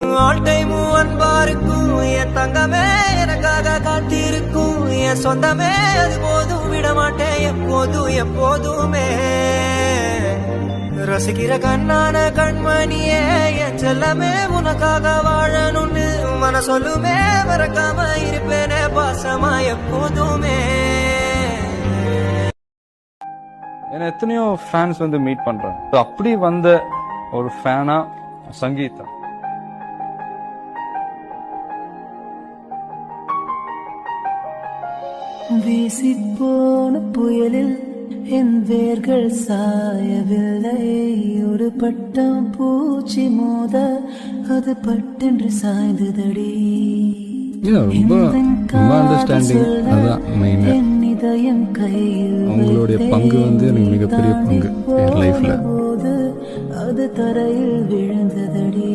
All டைமும் அன்பா இருக்கும் என் தங்கமே எனக்காக காத்திருக்கும் என் சொந்தமே அது போதும் விட மாட்டேன் எப்போதும் எப்போதுமே ரசிக்கிற கண்ணான கண்மணியே என் செல்லமே உனக்காக வாழணும்னு மன சொல்லுமே மறக்காம இருப்பேனே பாசமா எப்போதுமே. ஏன்னா எத்தனையோ ஃபேன்ஸ் வந்து மீட் பண்றாங்க. அப்படி வந்த ஒரு ஃபேனா சங்கீதா. வீசிப்போன புயலில் என் வேர்கள் சாயவில்லை. ஒரு பட்டம் பூச்சி மோத அது பட்டென்று சாய்ந்ததடி. அவங்களுடைய பங்கு வந்து எனக்கு மிகப்பெரிய பங்கு என் லைஃப்ல. அது தரையில் விழுந்ததடி.